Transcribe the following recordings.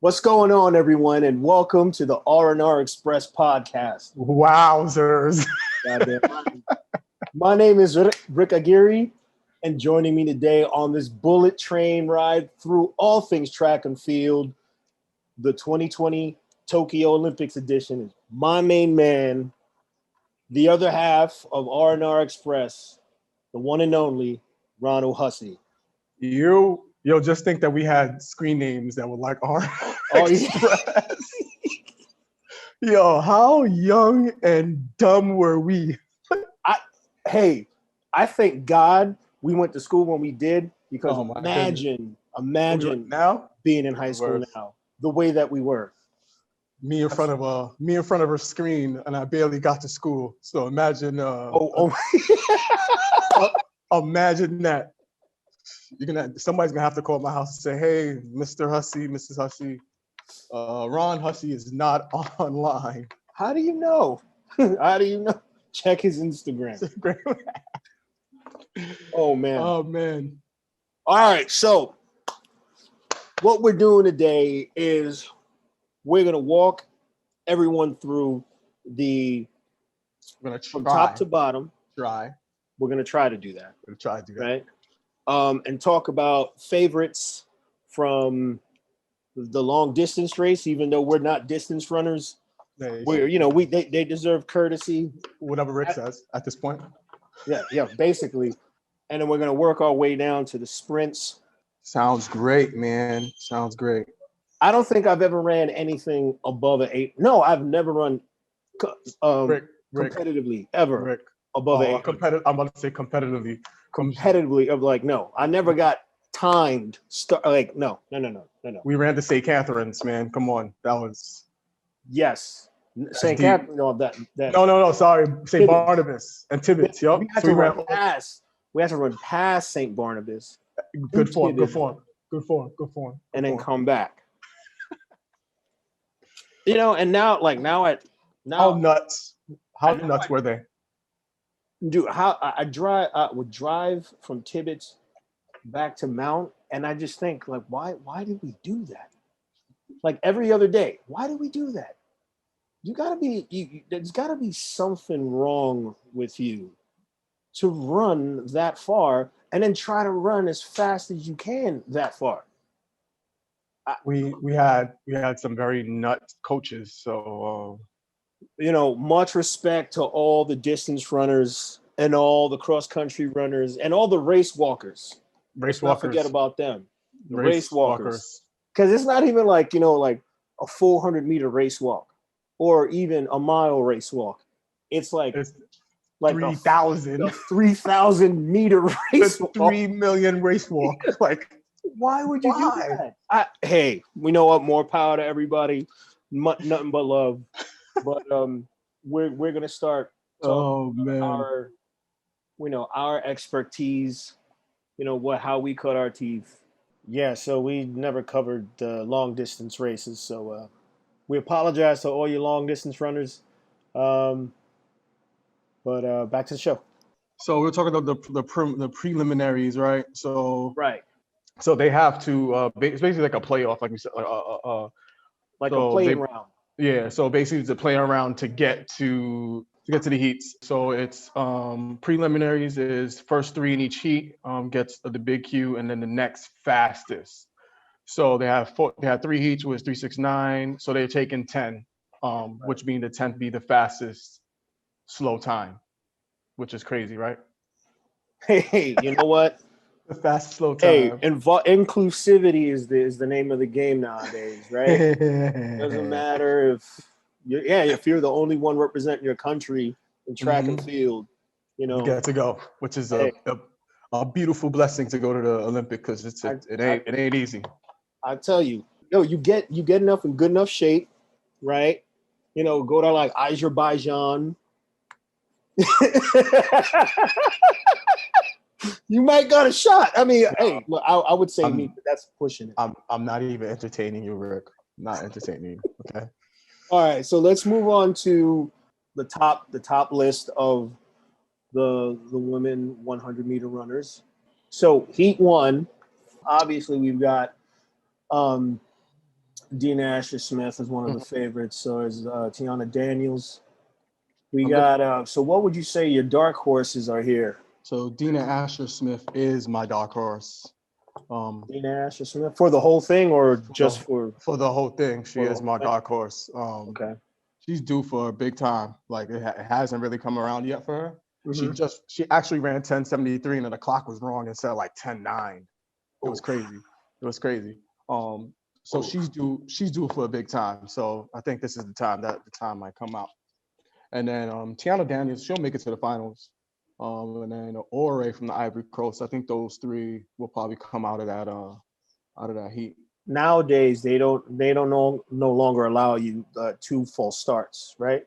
What's going on, everyone, and welcome to the RxR Express podcast. Wowzers. Goddamn. My name is Rick Aguirre, and joining me today on this bullet train ride through all things track and field, the 2020 Tokyo Olympics edition, is my main man, the other half of RxR Express, the one and only Ronald Hussey. Yo, just think that we had screen names that were like our Express. Yo, how young and dumb were we? I thank God we went to school when we did, because imagine now being in high school now, the way that we were. Me in front of a screen, and I barely got to school. So imagine imagine that. Somebody's gonna have to call my house and say, "Hey, Mr. Hussey, Mrs. Hussey, Ron Hussey is not online." How do you know? How do you know? Check his Instagram. Oh man. All right, so what we're doing today is we're gonna walk everyone through from top to bottom. We're gonna try to do that. Right. And talk about favorites from the long distance race, even though we're not distance runners. They deserve courtesy. Whatever Rick says at this point. Yeah, basically. And then we're gonna work our way down to the sprints. Sounds great, man. Sounds great. I don't think I've ever ran anything above an 8. No, I've never run competitively ever above an 8. I'm about to say competitively. No, I never got timed. No. We ran to St. Catherine's, man. Come on, that was St. Catherine. No, that. No. Sorry, St. Barnabas and Tibbetts. Yup. We had to run past St. Barnabas. Good form. And then come back. And now how nuts were they? Dude, I would drive from Tibbetts back to Mount, and I just think, why did we do that? Like every other day, why did we do that? There's gotta be something wrong with you to run that far and then try to run as fast as you can that far. We had some very nuts coaches, so much respect to all the distance runners and all the cross country runners and all the race walkers. Let's not forget about them. The race walkers. Because it's not even like a 400-meter race walk or even a mile race walk. It's like 3,000. A 3,000-meter race walk. 3 million race walk. Why would you do that? Hey, we know what? More power to everybody. Nothing but love. But we're gonna start talking about our expertise. How we cut our teeth. Yeah, so we never covered long distance races. So we apologize to all you long distance runners. But back to the show. So we're talking about the preliminaries, right? So right. So they have to. It's basically like a playoff, like we said, like a playing round. Yeah, so basically it's a play around to get to the heats. So it's preliminaries is first 3 in each heat gets the big Q, and then the next fastest. So they have 3 heats, which is 3, 6, 9. So they're taking 10, which means the 10th be the fastest slow time, which is crazy, right? Hey, you know what? The fast slow time. Hey, inclusivity is the name of the game nowadays, right? Doesn't matter if you're the only one representing your country in track and field, you get to go, which is a beautiful blessing to go to the Olympic, because it ain't easy. I tell you, you get enough in good enough shape, right? Go to like Azerbaijan. You might got a shot. I mean, hey, look, I would say me, but that's pushing it. I'm not even entertaining you, Rick. Not entertaining you. Okay. All right, so let's move on to the top list of the women 100-meter runners. So heat 1, obviously we've got Dina Asher Smith is one of the favorites. So is Tiana Daniels. We Okay. got. So what would you say your dark horses are here? So Dina Asher Smith is my dark horse. Dina Asher Smith for the whole thing, or just for the whole thing? She is my dark horse. Okay. She's due for a big time. Like it hasn't really come around yet for her. Mm-hmm. She actually ran 10:73 and then the clock was wrong and said like 10:09. It was crazy. It was crazy. So she's due for a big time. So I think this is the time might come out. And then Tiana Daniels, she'll make it to the finals. And then Aguirre from the Ivory Coast. I think those three will probably come out of that heat. Nowadays, they don't no longer allow you 2 full starts, right?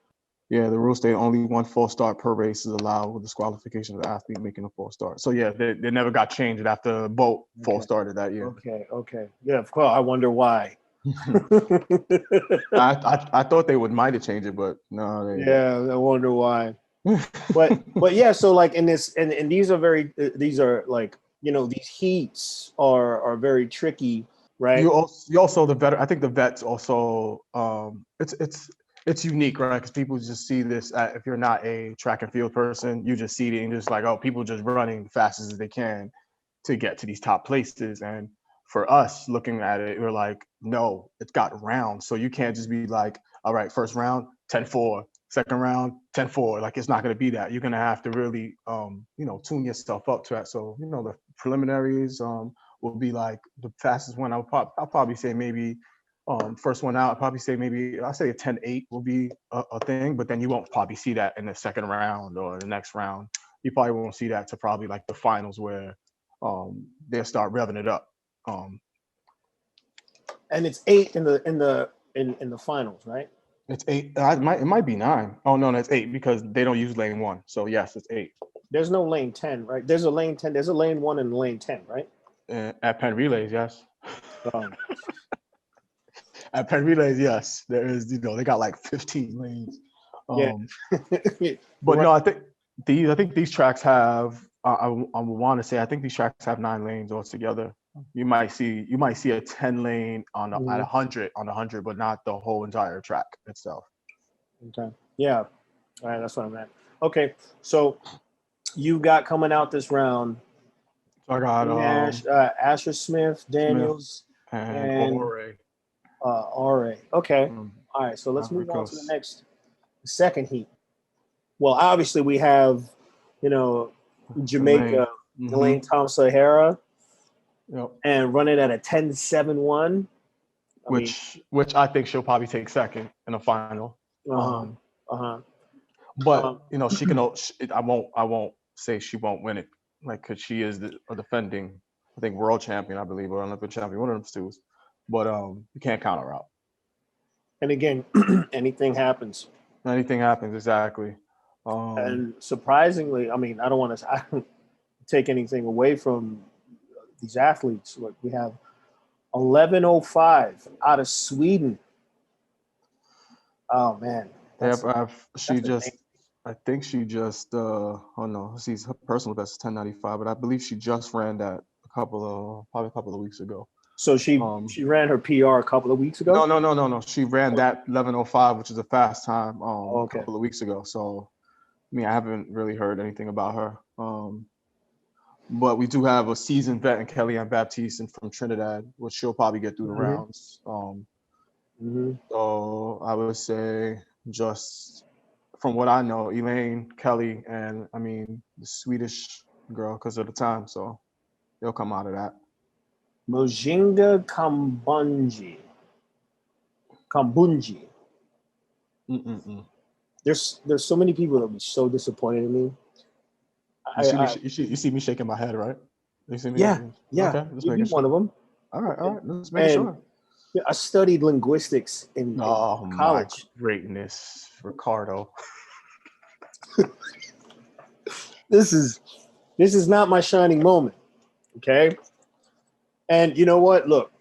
Yeah, the rule state only 1 full start per race is allowed with disqualification of the athlete making a full start. So yeah, they never got changed after Bolt full started that year. Okay. Yeah, of course. I wonder why. I thought they might have changed it, but no. I wonder why. but yeah, so like in this, and these are like, these heats are very tricky, right? You also the vet. I think the vets also it's unique, right? Because people just see this. If you're not a track and field person, you just see it and just like, oh, people just running the fastest as they can to get to these top places. And for us looking at it, we're like, no, it's got rounds. So you can't just be like, all right, first round, 10-4, second round, 10-4. Like it's not going to be that. You're going to have to really, tune yourself up to that. So, the preliminaries will be like the fastest one. I'll probably say maybe first one out. I'll probably say I'll say a 10-8 will be a thing, but then you won't probably see that in the second round or the next round. You probably won't see that to probably like the finals where they'll start revving it up. And it's 8 in the finals, right? It's 8. It might be 9. Oh no, it's 8 because they don't use lane 1. So yes, it's 8. There's no lane 10, right? There's a lane 10. There's a lane 1 and lane 10, right? At Penn Relays, yes. At Penn Relays, yes. There is, they got like 15 lanes. But no, I think these tracks have. I want to say I think these tracks have 9 lanes altogether. You might see a 10 lane at 100 on 100, but not the whole entire track itself. Okay. Yeah. All right. That's what I meant. Okay. So you got coming out this round. I got Asher Smith, Daniels, and Aguirre. Okay. All right. So let's move on to the second heat. Well, obviously we have, Jamaica, Elaine Thompson-Herah. Yep. And run it at a 10.71. Which I think she'll probably take second in the final. But she can. I won't say she won't win it, like because she is a defending, I think, world champion, I believe, or Olympic champion, one of them two. But you can't count her out. And again, anything happens. Anything happens, exactly. And surprisingly, I don't want to take anything away from these athletes. Look, we have 11:05 out of Sweden. Oh man! I think she just. Oh no, she's her personal best is 10:95, but I believe she just ran that probably a couple of weeks ago. So she ran her PR a couple of weeks ago. No. She ran that 11:05, which is a fast time, a couple of weeks ago. So, I haven't really heard anything about her. But we do have a seasoned vet in Kellyanne Baptiste and from Trinidad, which she'll probably get through the rounds. So I would say, just from what I know, Elaine, Kelly, and the Swedish girl because of the time. So they'll come out of that. Mojinga Kambunji. There's so many people that would be so disappointed in me. You see me shaking my head, right? You see me? Yeah. Okay, You're one of them. All right. Let's make sure. I studied linguistics in college. My greatness, Ricardo. This is not my shining moment. Okay. And you know what? Look,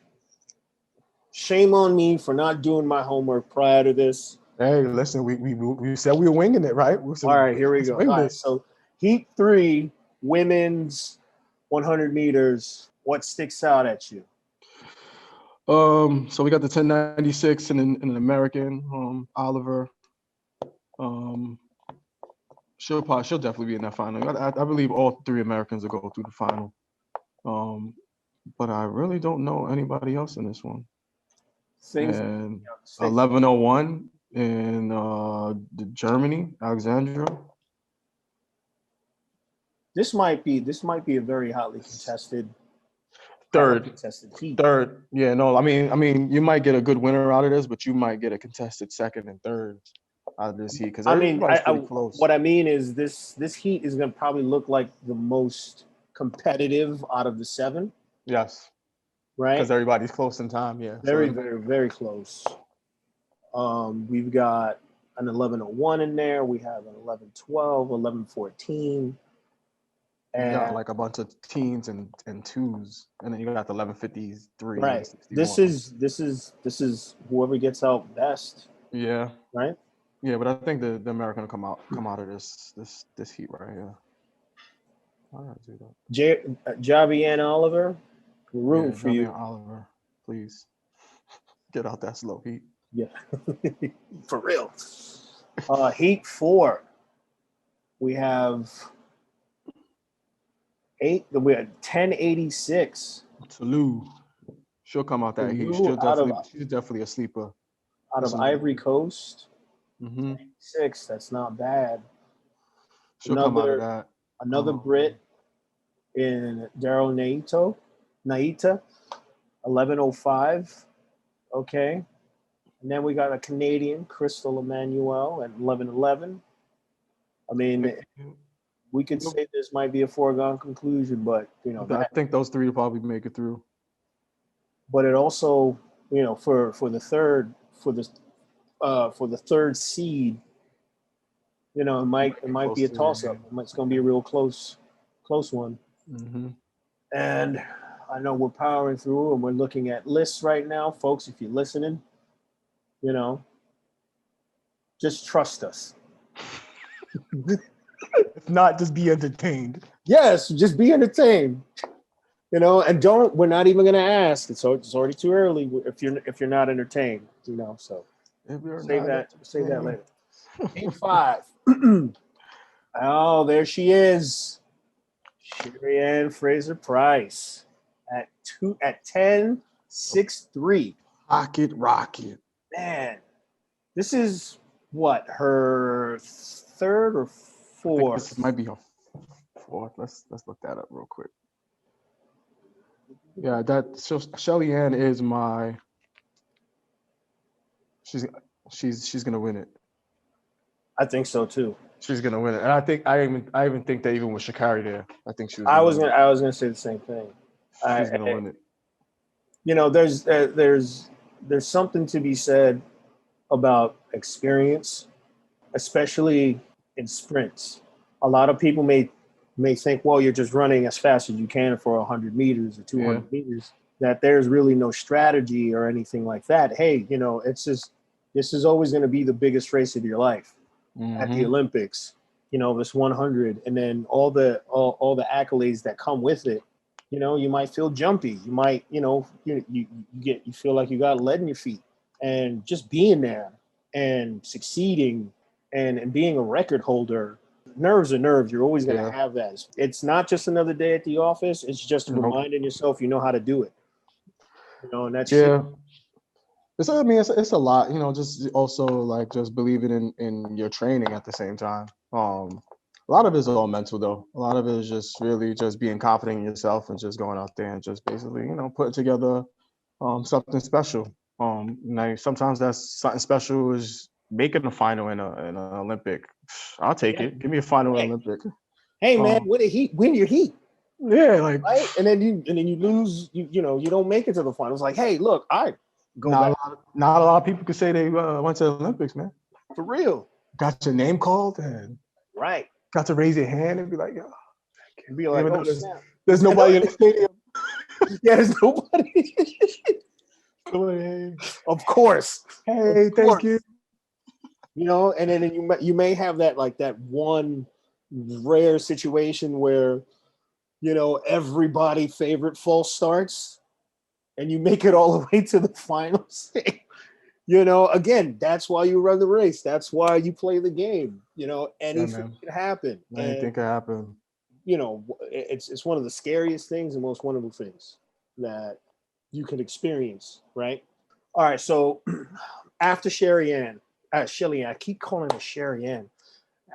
shame on me for not doing my homework prior to this. Hey, listen, we said we were winging it, right? All right, here we go. All right, so Heat 3, women's 100 meters. What sticks out at you? So we got the 1096 and an American, Oliver. She'll definitely be in that final. I believe all three Americans will go through the final. But I really don't know anybody else in this one. And 1101 in Germany, Alexandra. This might be a very hotly contested heat. Third. Yeah, no, I mean, you might get a good winner out of this, but you might get a contested second and third out of this heat because everybody's pretty close. What I mean is this heat is going to probably look like the most competitive out of the 7. Yes. Right. Because everybody's close in time. Yeah. Very, very, very close. We've got an 1101 in there. We have an 1112, 1114. And you got like a bunch of teens and twos, and then you got the 1153. Right. This is whoever gets out best. Yeah. Right. Yeah, but I think the American will come out of this heat right here. All right, do that. Javi and Oliver, we're rooting for you. Oliver, please get out that slow heat. Yeah, for real. Heat 4. We have 1086. Salou. She'll come out that heat. She's definitely a sleeper. Out of Ivory Coast. Mm-hmm. 6. That's not bad. She'll come out of that. Another Brit in Daryl Naita, 1105. Okay. And then we got a Canadian, Crystal Emmanuel, at 1111. I mean, we could say this might be a foregone conclusion, but I think those 3 will probably make it through. But it also, for the third seed, it might be a toss-up. It's going to be a real close one. Mm-hmm. And I know we're powering through and we're looking at lists right now, folks. If you're listening, just trust us. If not, just be entertained. Yes, just be entertained. And we're not even going to ask. It's already too early if you're not entertained. So save that later. 8-5. Oh, there she is. Sherry-Ann Fraser-Price at 10-6-3. Rocket. Man, this is what, her 3rd or 4th? This might be her 4th. Let's look that up real quick. Yeah, Shelly-Ann is my. She's gonna win it. I think so too. She's gonna win it, and I even think that even with Sha'Carri there, I think she was. I was gonna say the same thing. She's gonna win it. There's something to be said about experience, especially in sprints. A lot of people may think, well, you're just running as fast as you can for 100 meters or 200 meters, that there's really no strategy or anything like that. Hey, it's just, this is always going to be the biggest race of your life at the Olympics, this 100, and then all the accolades that come with it. You might feel jumpy. You might, you feel like you got lead in your feet, and just being there and succeeding and being a record holder. Nerves are nerves. You're always going to have that. It's not just another day at the office. It's just reminding yourself you know how to do it. And that's It's a lot. Just also like just believing in your training at the same time. A lot of it is all mental though. A lot of it is just really just being confident in yourself and just going out there and just basically putting together something special. Sometimes that's something special is making a final in an Olympic. I'll take it. Give me a final Olympic. Hey man, win your heat. Yeah, like right, and then you lose. You don't make it to the finals. Like, hey, look, not a lot of people could say they went to the Olympics, man. For real. Got your name called and got to raise your hand and be like, yo. And be like, there's nobody in the stadium. Yeah, there's nobody. Of course. Hey, thank you. And then you may have that one rare situation where, everybody favorite false starts. and you make it all the way to the finals. You know, again, that's why you run the race. That's why you play the game. You know, Yeah, anything man. can happen. Anything And can happen. you know, it's one of the scariest things and most wonderful things that you can experience, right? All right, so after Shelly Ann, I keep calling her Sherry Ann.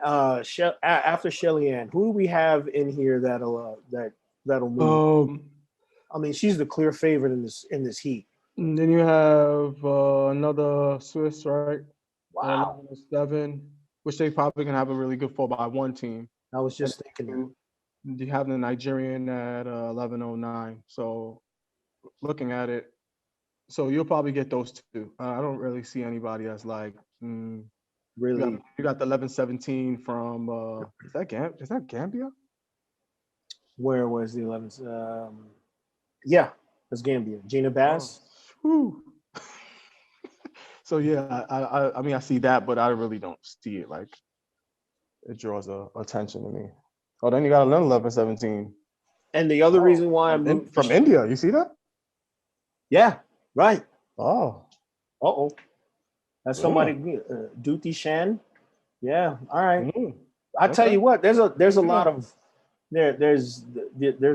After Shelly Ann, who do we have in here that'll move? I mean, she's the clear favorite in this heat. And then you have another Swiss, right? Wow, 11-7, which they probably can have a really good 4x1 team. I was And just thinking that. you have the Nigerian at 11-09. So looking at it, so you'll probably get those two. I don't really see anybody that's like, Really, you got the 11-17 from is that Gambia? where was the 11th? Yeah, that's Gambia. Gina Oh, Bass. whew. So yeah, I mean I see that, but I really don't see it like it draws attention to me. Oh, then you got another 11-17. And the other reason why I from, moved from India. You see that? yeah, right. Oh, Uh-oh. That's somebody, Duty Shan. Yeah, all right. I tell okay. you what, there's a Yeah. lot of there's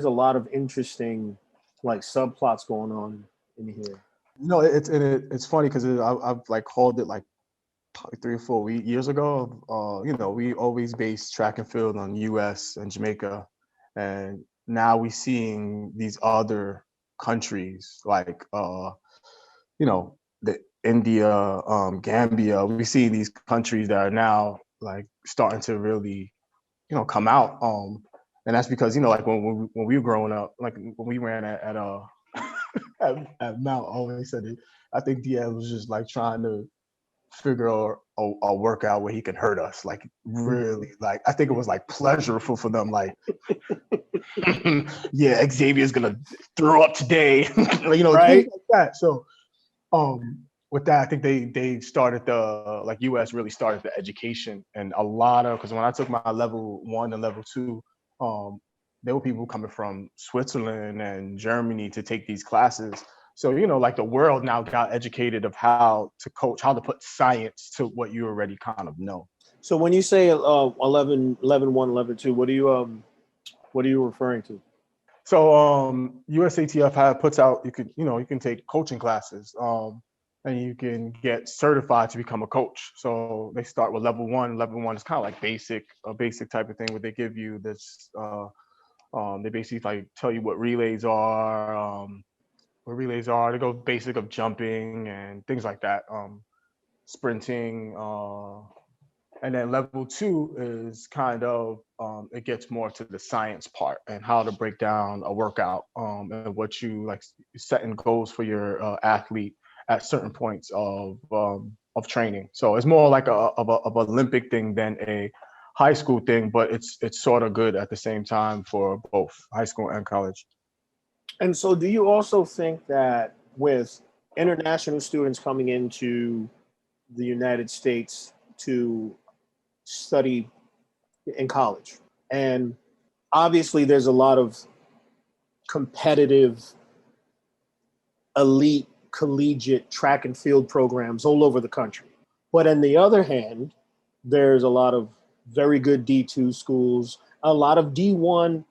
a lot of interesting like subplots going on in here. You know, it's funny because I've like called it like probably 3 or 4 years ago. You know, we always based track and field on U.S. and Jamaica, and now we seeing these other countries like you know, the India, Gambia. We see these countries that are now like starting to really, you know, come out. And that's because, you know, like when we were growing up, like when we ran at Mount, I always said it. I think Diaz was just like trying to figure out a workout where he could hurt us. Like really, like I think it was like pleasurable for them. Like, yeah, Xavier's gonna throw up today. You know, Right? things like that. So with that, I think they started the like US really started the education and a lot of because when I took my level 1 and level 2, there were people coming from Switzerland and Germany to take these classes. So you know, like the world now got educated of how to coach, how to put science to what you already kind of know. So when you say 11-1, 11-2, what are you referring to? So USATF puts out you can take coaching classes and you can get certified to become a coach. So they start with level 1. Level 1 is kind of like a basic type of thing where they give you this. They basically like tell you what relays are. They go basic of jumping and things like that. Sprinting. And then level 2 is kind of it gets more to the science part and how to break down a workout and what you like setting goals for your athlete at certain points of training. So it's more like of Olympic thing than a high school thing, but it's sort of good at the same time for both high school and college. And so do you also think that with international students coming into the United States to study in college, and obviously there's a lot of competitive elite collegiate track and field programs all over the country. But on the other hand, there's a lot of very good D2 schools, a lot of D1,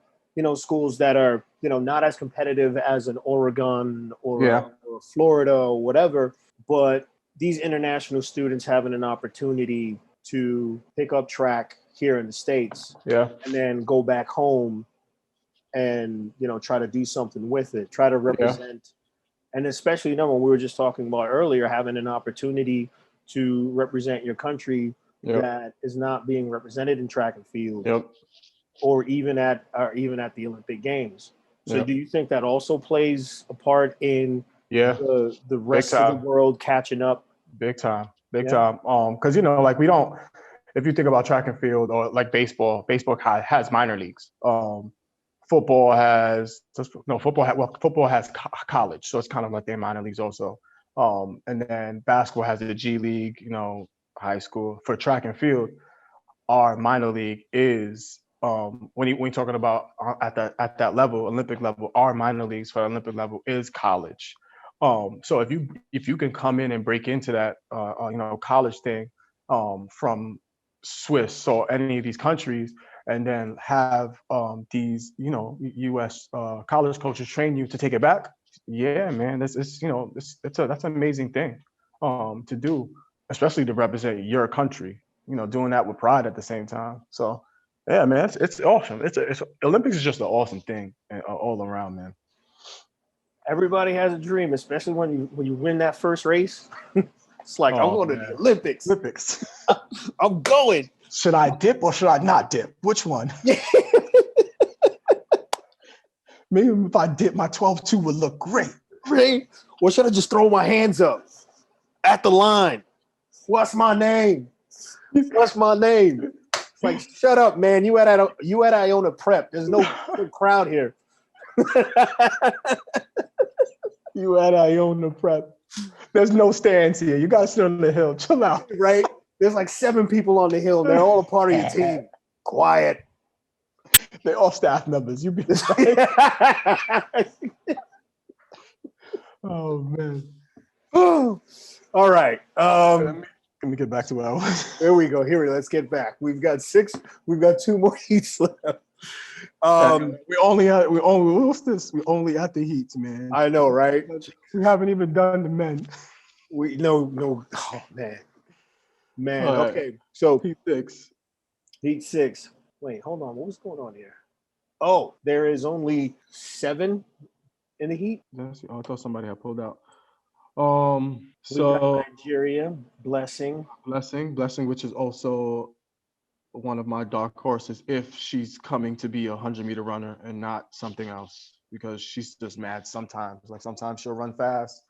schools that are, not as competitive as an Oregon Yeah, or Florida or whatever, but these international students having an opportunity to pick up track here in the States yeah, and then go back home and, try to do something with it, try to yeah, represent. And especially, when we were just talking about earlier, having an opportunity to represent your country yep, that is not being represented in track and field yep, or even at the Olympic Games. So yep, do you think that also plays a part in yeah. the Big rest of the time. world catching up? Big time, big Yeah. time. Because like we don't. If you think about track and field or like baseball has minor leagues. Football has no football. Football has college, so it's kind of like their minor leagues also. And then basketball has the G League, high school. For track and field, our minor league is when you're talking about at that level, Olympic level, our minor leagues for Olympic level is college. So if you can come in and break into that college thing from Swiss or any of these countries, and then have these U.S. College coaches train you to take it back, yeah, man, that's an amazing thing to do, especially to represent your country. Doing that with pride at the same time. So yeah, man, it's awesome. It's Olympics is just an awesome thing all around, man. Everybody has a dream, especially when you win that first race. It's like, I'm going to the Olympics. Olympics. I'm going. Should I dip or should I not dip? Which one? Maybe if I dip, my 12.2 would look great. Great. Or should I just throw my hands up at the line? What's my name? What's my name? It's like, shut up, man. You at Iona Prep. There's no crowd here. You at Iona Prep. There's no stands here. You gotta sit on the hill. Chill out. Right? There's like 7 people on the hill. They're all a part of your team. Quiet. They're all staff members. You be Oh man. All right. Let me get back to what I was. Here we go. Let's get back. We've got 2 more heats left. We only what's this? We only at the heats, man. I know, right? We haven't even done the men. No. Oh man. Man. Right. Okay. So Heat 6. Wait, hold on. What was going on here? Oh, there is only 7 in the heat. I thought somebody had pulled out. So Nigeria, Blessing, which is also one of my dark horses if she's coming to be a 100-meter runner and not something else, because she's just mad sometimes. Like sometimes she'll run fast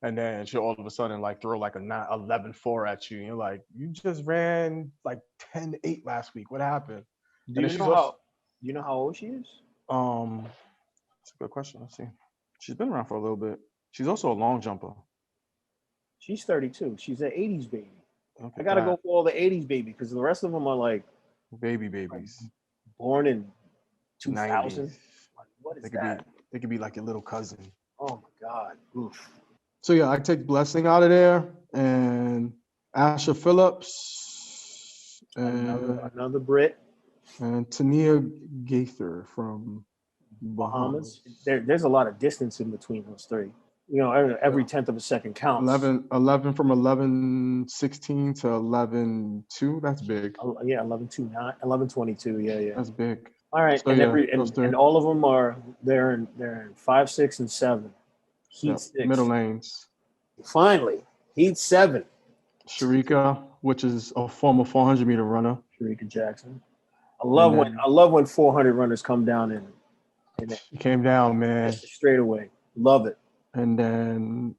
and then she'll all of a sudden like throw like a 11.4 at you. And you're like, you just ran like 10.8 last week. What happened? Do you know how old she is? That's a good question. Let's see. She's been around for a little bit. She's also a long jumper. She's 32. She's an 80s baby. I gotta go for all the 80s baby because the rest of them are like babies, like born in 2000. Like, what is that? They could be like your little cousin. Oh my God. Oof. So yeah, I take Blessing out of there and Asher Phillips and another Brit and Tania Gaither from Bahamas. There's a lot of distance in between those 3. Every 10th of a second counts. 11 from 11.16 to 11.2. That's big. Yeah, 11.29, 11.22. Yeah. That's big. All right, so, and all of them they're in 5, 6, and 7. Heat 6. Middle lanes. Finally, Heat 7. Sharika, which is a former 400-meter runner. Sharika Jackson. I love when 400 runners come down and she came down, man. Straight away. Love it. And then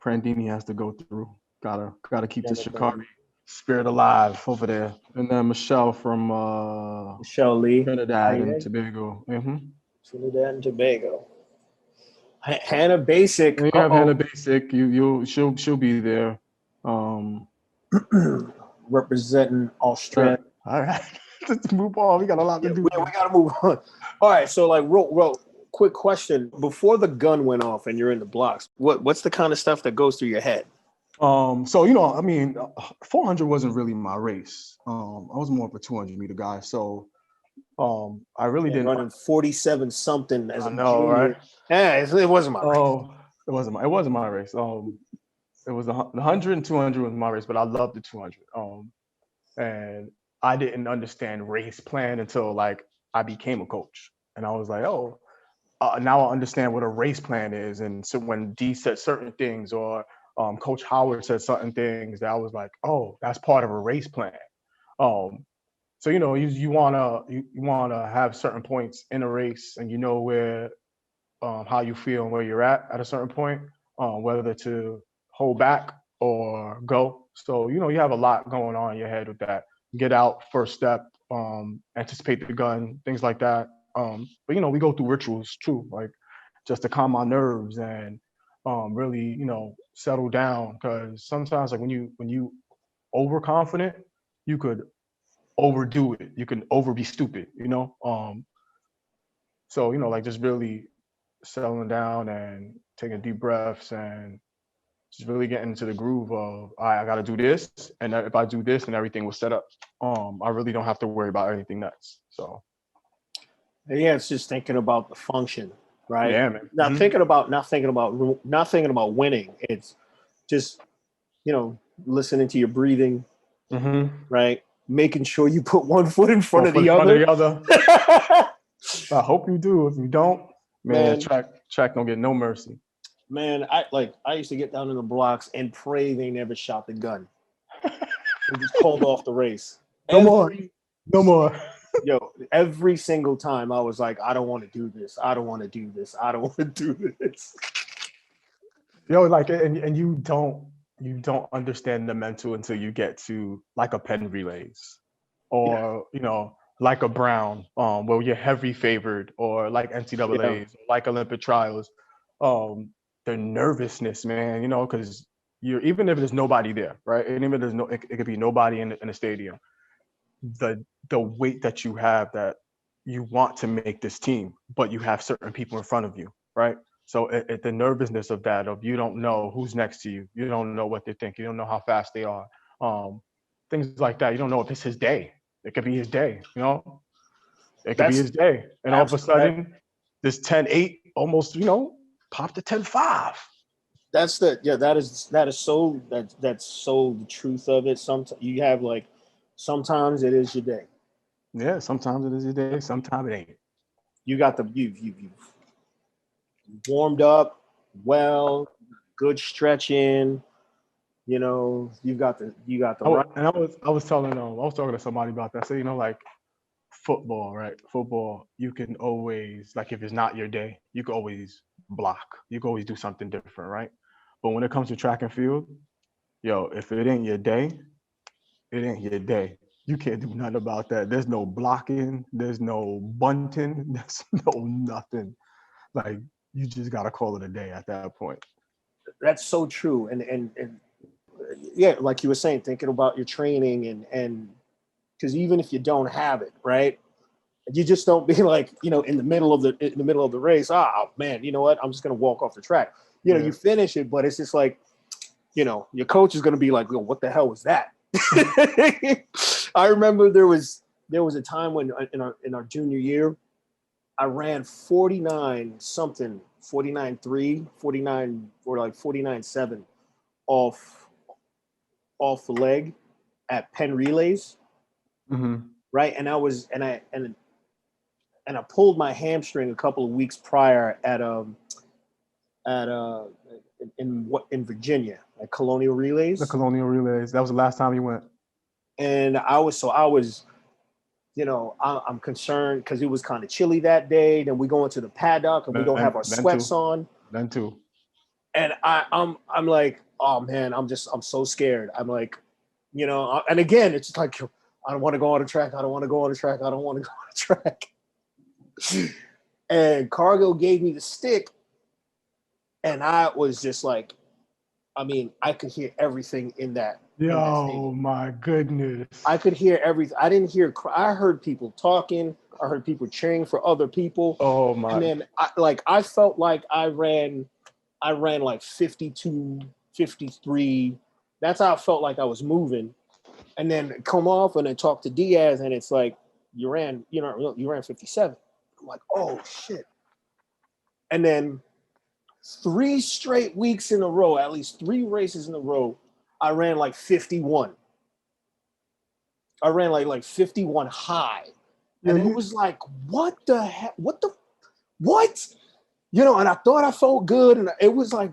Prandini has to go through. Gotta keep the Shikari spirit alive over there. And then Michelle from Michelle Lee, Trinidad and Tobago. Mm-hmm. Trinidad and Tobago. Hannah Basic. You have Hannah Basic. She'll be there. Representing Australia. All right. Let's move on. We got a lot to do. We gotta move on. All right. So like real quick question. Before the gun went off and you're in the blocks, what's the kind of stuff that goes through your head? So 400 wasn't really my race. I was more of a 200-meter guy. So I really didn't running 47 something as a junior. Right? Yeah, it wasn't my race. It wasn't my race. It was the 100 and 200 was my race, but I loved the 200. And I didn't understand race plan until like I became a coach, and I was like, now I understand what a race plan is. And so when D said certain things or Coach Howard said certain things, that I was like, oh, that's part of a race plan. So you wanna have certain points in a race, and you know where how you feel and where you're at a certain point, whether to hold back or go. So you have a lot going on in your head with that. Get out, first step, anticipate the gun, things like that. But we go through rituals too, like just to calm my nerves and really settle down, because sometimes like when you overconfident, you could overdo it. You can be stupid, So like just really settling down and taking deep breaths and just really getting into the groove of, all right, I got to do this, and if I do this, then everything will set up. I really don't have to worry about anything next. So Yeah, it's just thinking about the function, right? yeah, man. Not thinking about winning. It's just, listening to your breathing, right? Making sure you put one foot in front of the other. I hope you do. If you don't, man, track don't get no mercy. Man, I used to get down in the blocks and pray they never shot the gun. They just called off the race. No more. Yo, every single time I was like, I don't want to do this. I don't want to do this. I don't want to do this. Yo, like, and you don't understand the mental until you get to like a Penn relays, or like a Brown, where you're heavy favored, or like NCAA's, or like Olympic trials. The nervousness, man, because you're, even if there's nobody there, right? And even if it could be nobody in the stadium. The weight that you have, that you want to make this team, but you have certain people in front of you, right? So the nervousness of that, of you don't know who's next to you, you don't know what they think, you don't know how fast they are, things like that. You don't know if it's his day. It could be his day, It could be his day, and all of a sudden, this 10-8 almost, popped to 10-5. That's so the truth of it. Sometimes you have sometimes it is your day. Yeah, sometimes it is your day, sometimes it ain't. You got you've warmed up well, good stretching. You got the right. And I was talking to somebody about that. So like football, right? Football, you can always, like, if it's not your day, you can always block. You can always do something different, right? But when it comes to track and field, if it ain't your day, it ain't your day. You can't do nothing about that. There's no blocking. There's no bunting. There's no nothing. Like, you just gotta call it a day at that point. That's so true. And yeah, like you were saying, thinking about your training and because even if you don't have it, right, you just don't be like, in the middle of the race. Oh man, you know what? I'm just gonna walk off the track. You finish it, but it's just like, your coach is gonna be like, well, what the hell was that? I remember there was a time when in our junior year, I ran 49-3, 49 or like 49.7 off the leg at Penn relays. Right. And I pulled my hamstring a couple of weeks prior in Virginia at Colonial Relays. The Colonial Relays. That was the last time you went. And I was I'm concerned because it was kind of chilly that day. Then we go into the paddock and we don't have our sweats on. Then too. And I'm like, oh man, I'm so scared. I'm like, and again, it's just like, I don't want to go on the track. I don't want to go on the track. I don't want to go on the track. And Cargill gave me the stick. And I was just like, I could hear everything in that. Yo, my goodness. I could hear everything. I heard people talking. I heard people cheering for other people. Oh my. And then I felt like I ran like 52, 53. That's how I felt like I was moving. And then come off and then talk to Diaz, and it's like, you ran 57. I'm like, oh shit. And then 3 straight weeks in a row, at least 3 races in a row, I ran like 51. I ran like 51 high. And it was like, what the heck? What? And I thought I felt good. And it was like,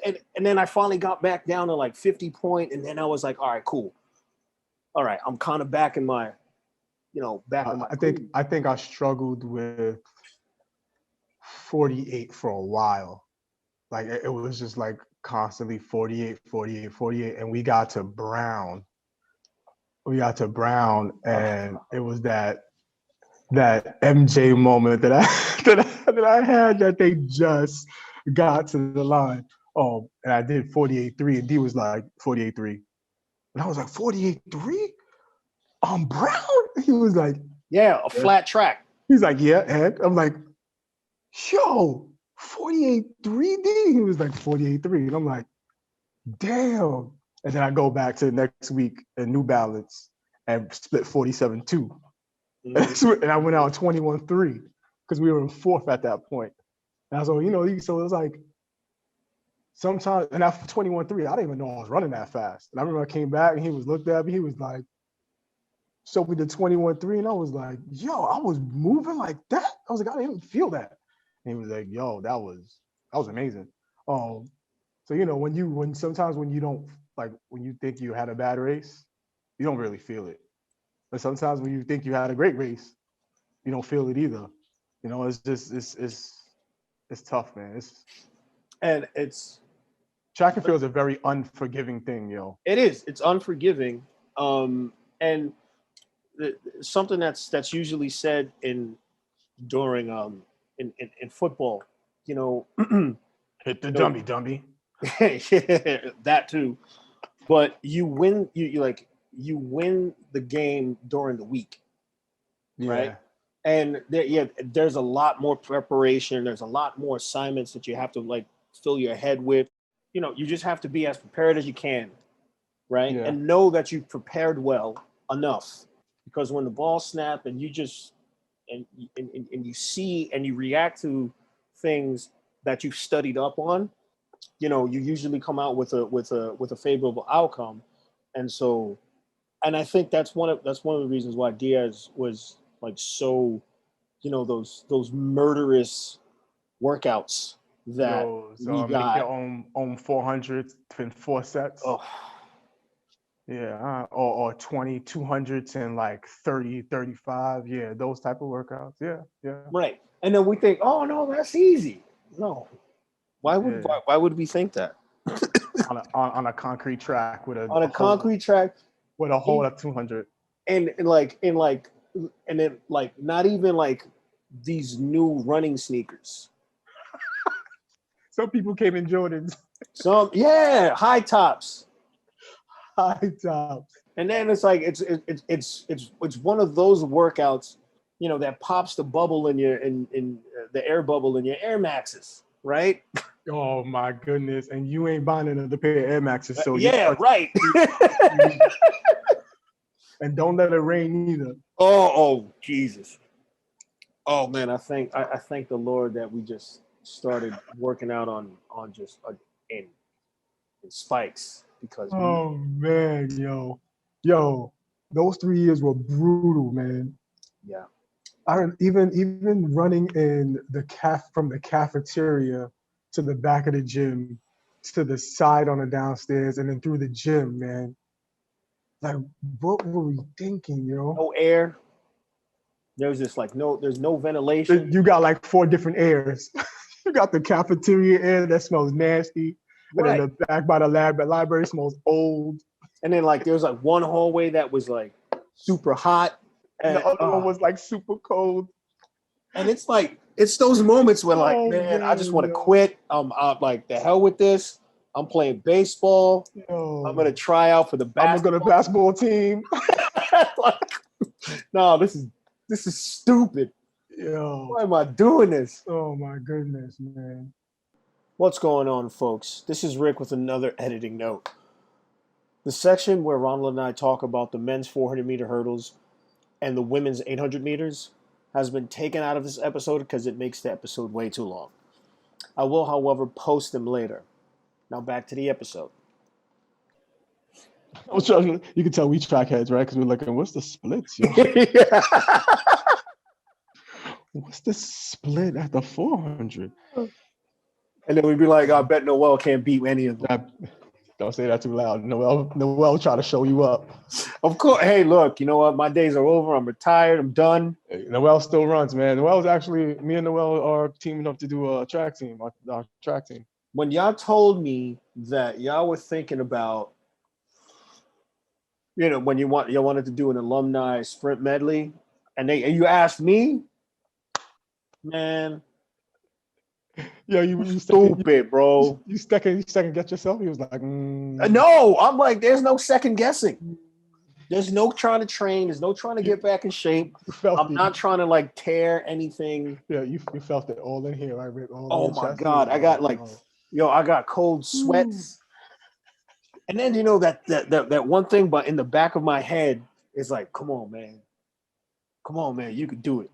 and then I finally got back down to like 50 point. And then I was like, all right, cool. All right, I'm kind of back in my, I think I struggled with 48 for a while. Like, it was just like constantly 48, 48, 48. And we got to Brown. And it was that MJ moment that I had, that they just got to the line. And I did 48.3, and D was like 48.3. And I was like, 48.3? On Brown? He was like, yeah, a flat track. He's like, yeah, Ed. I'm like, yo, 48.3 D. He was like 48.3. And I'm like, damn. And then I go back to the next week in New Balance and split 47.2. And I went out 21.3 because we were in fourth at that point. And I was like, so it was like sometimes, and after 21.3, I didn't even know I was running that fast. And I remember I came back and he was looked at me, he was like, so we did 21.3, and I was like, yo, I was moving like that. I was like, I didn't even feel that. And he was like, yo, that was amazing. So when sometimes when you don't, like, when you think you had a bad race, you don't really feel it. But sometimes when you think you had a great race, you don't feel it either. It's just it's tough, man. It's track and field is a very unforgiving thing, yo. It is. It's unforgiving. And something that's usually said during in football, hit the dummy. That too. But you win you win the game during the week. Yeah. Right? And there's a lot more preparation, there's a lot more assignments that you have to like fill your head with. You just have to be as prepared as you can, right? Yeah. And know that you've prepared well enough, because when the ball snaps and you just and you see and you react to things that you've studied up on, you usually come out with a favorable outcome. And I think that's one of the reasons why Diaz was like so, those murderous workouts that we got. Make your own 400 in 4 sets. Oh. Yeah, or 20 200s in like 30 35. Yeah, those type of workouts. Yeah. Right. And then we think, oh no, that's easy. No. Why would we think that? on a concrete track with a concrete track with a hole at 200. And then not even like these new running sneakers. Some people came in Jordans. High tops. High tops. And then it's like it's one of those workouts, that pops the bubble in the air bubble in your Air Maxes, right? Oh my goodness! And you ain't buying another pair of Air Maxes, so right. And don't let it rain either. Oh Jesus! Oh man, I thank the Lord that we just started working out on just in spikes, because man, yo, those 3 years were brutal, man. Yeah. I even running in from the cafeteria to the back of the gym to the side on the downstairs and then through the gym, man. Like, what were we thinking, yo? No air. There's no ventilation. You got like 4 different airs. You got the cafeteria air that smells nasty. Right. And then the back by the library smells old. And then like there's like one hallway that was like super hot. And the other one was like super cold. And it's like, it's those moments where like, man, I just want to quit. I'm like, the hell with this. I'm playing baseball. I'm going to try out for the basketball. I'm going to basketball team. No, this is stupid. Yo. Why am I doing this? Oh my goodness, man. What's going on, folks? This is Rick with another editing note. The section where Ronald and I talk about the men's 400-meter hurdles and the women's 800 meters has been taken out of this episode because it makes the episode way too long. I will, however, post them later. Now back to the episode. You can tell we track heads, right? Because we're looking, what's the splits? What's the split at the 400? And then we'd be like, I bet Noel can't beat any of them. Don't say that too loud. Noel try to show you up. Of course. Hey, look, you know what? My days are over. I'm retired. I'm done. Hey, Noel still runs, man. Noel's actually, me and Noel are teaming up to do a track team, our track team. When y'all told me that y'all were thinking about, when y'all wanted to do an alumni sprint medley, and you asked me, man. Yeah, you stupid, bro. You second guess yourself. He was like, No, I'm like, there's no second guessing. There's no trying to train. There's no trying to get back in shape. I'm not trying to like tear anything. Yeah, you felt it all in here, right, Rick? Oh my God. I got like, I got cold sweats. And then that one thing, but in the back of my head is like, come on, man, you can do it.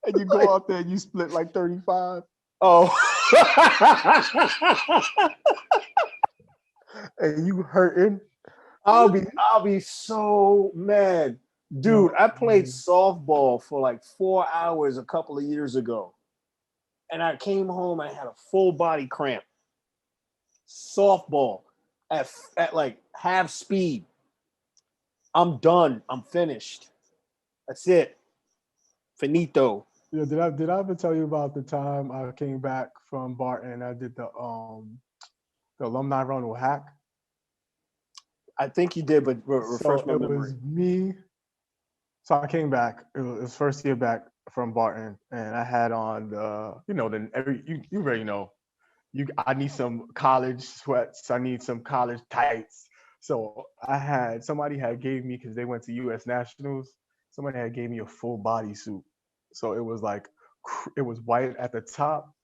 And you go out there and you split like 35. Oh, and you hurting. I'll be so mad, dude. I played softball for like 4 hours a couple of years ago, and I came home and I had a full body cramp. Softball at like half speed. I'm done. I'm finished. That's it. Finito. Yeah, did I ever tell you about the time I came back from Barton and I did the alumni run with Hack? I think you did, but refresh my memory. It was me. So I came back. It was first year back from Barton, and I had on you already know. I need some college sweats. I need some college tights. So somebody had gave me, because they went to U.S. Nationals. Somebody had gave me a full body suit. So it was white at the top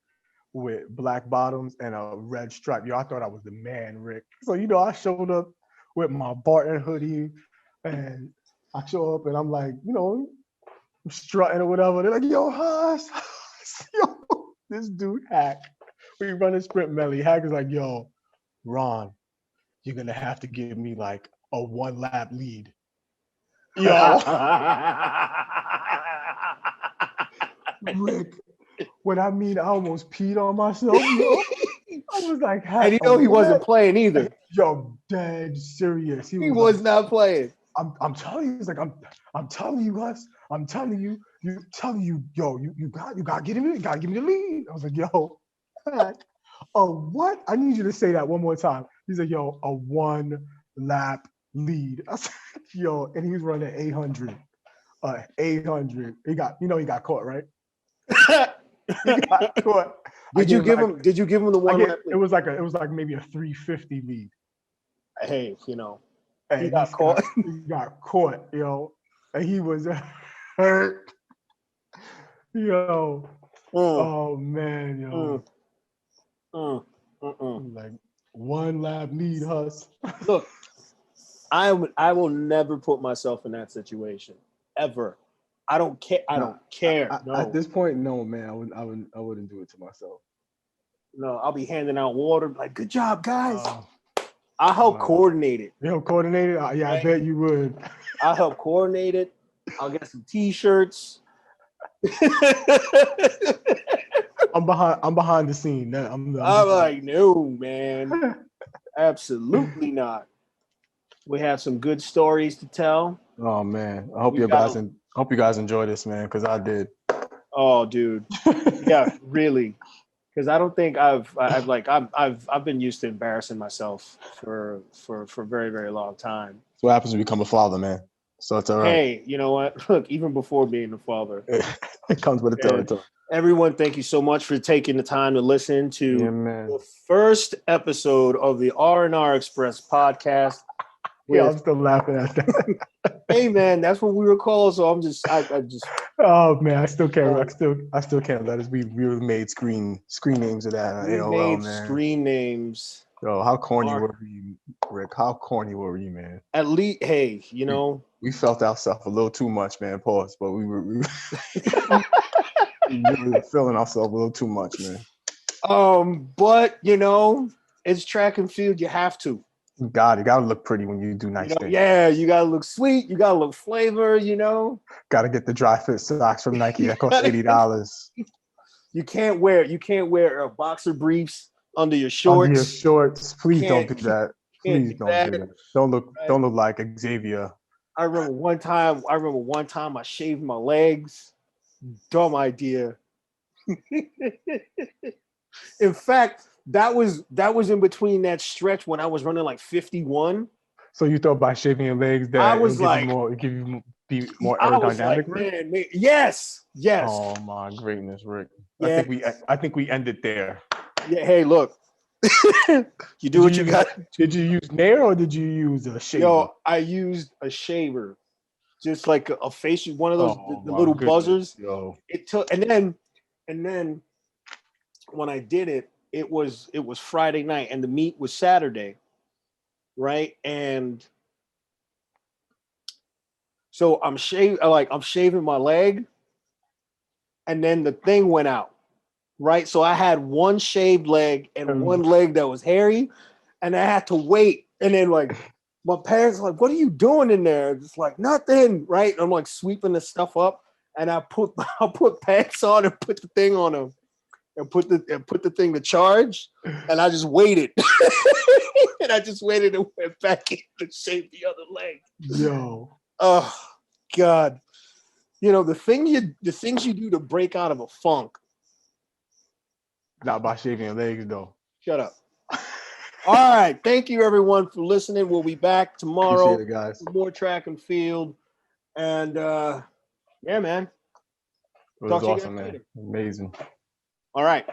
with black bottoms and a red stripe. I thought I was the man, Rick. So I showed up with my Barton hoodie, and I show up and I'm like, I'm strutting or whatever. They're like, yo, Huss, yo, this dude Hack. We run a sprint medley. Hack is like, yo, Ron, you're gonna have to give me like a 1 lap lead. Yo. Rick, when I almost peed on myself, yo. I was like, and he wasn't playing either. Yo, dead serious. He was like, not playing. I'm telling you, he's like, I'm telling you, Russ. I'm telling you, yo, you gotta get him. You gotta give me the lead. I was like, yo, what? I need you to say that one more time. He's like, yo, a 1 lap lead. I was like, yo, and he was running 800. 800. He got caught, right? He got caught. Did you give him the 1 lap lead? It was like maybe a 350 lead. Hey, he got caught. He got caught, and he was hurt. Yo. Oh man, yo. Like 1 lap lead, Huss. Look, I will never put myself in that situation ever. I don't care. I don't care. No. At this point, no, man. I wouldn't do it to myself. No, I'll be handing out water. Like, good job, guys. I'll help coordinate it. You help coordinate it? Yeah, right? I bet you would. I'll help coordinate it. I'll get some T-shirts. I'm behind the scene. I'm like, no, man. Absolutely not. We have some good stories to tell. Oh man, I hope you guys enjoy this, man, because I did. Oh, dude. Yeah, really. Because I don't think I've been used to embarrassing myself for a very, very long time. That's what happens when you become a father, man. So it's all right. Hey, you know what? Look, even before being a father, it comes with the territory. Everyone, thank you so much for taking the time to listen to the first episode of the RxR Express podcast. Yeah, I'm still laughing at that. Hey, man, that's what we were called. So I just. Oh man, I still can't let us. We made screen names of that. We made screen names. Yo, how corny were you, Rick? How corny were you, man? At least, hey, we felt ourselves a little too much, man. Pause, but we were we were feeling ourselves a little too much, man. But it's track and field. You have to. You gotta look pretty when you do nice things. Yeah, you gotta look sweet. You gotta look flavor. Gotta get the dry fit socks from Nike. That costs $80. You can't wear boxer briefs under your shorts. Please don't do that. Please don't do that. Don't look like Xavier. I remember one time I shaved my legs. Dumb idea. In fact, that was in between that stretch when I was running like 51. So you thought by shaving your legs that I was be more aerodynamic? Like, man, yes. Oh my greatness, Rick. Yeah. I think we ended there. Yeah. Hey, look, You do what you got. Did you use Nair or did you use a shaver? Yo, I used a shaver, just like a facial, one of those the little buzzers. Yo. It took, and then when I did it, it was Friday night, and the meet was Saturday, right? And so I'm shaving my leg, and then the thing went out, right? So I had one shaved leg and one leg that was hairy, and I had to wait. And then like my parents were like, "What are you doing in there?" It's like nothing, right? And I'm like sweeping the stuff up, and I put pants on and put the thing on them, and put the thing to charge, and I just waited. And I just waited and went back in to shave the other leg. Yo. Oh God. You know, the things you do to break out of a funk. Not by shaving your legs though. Shut up. All right. Thank you everyone for listening. We'll be back tomorrow. Appreciate it, guys. For more track and field. And yeah, man. It was awesome, man. Amazing. All right.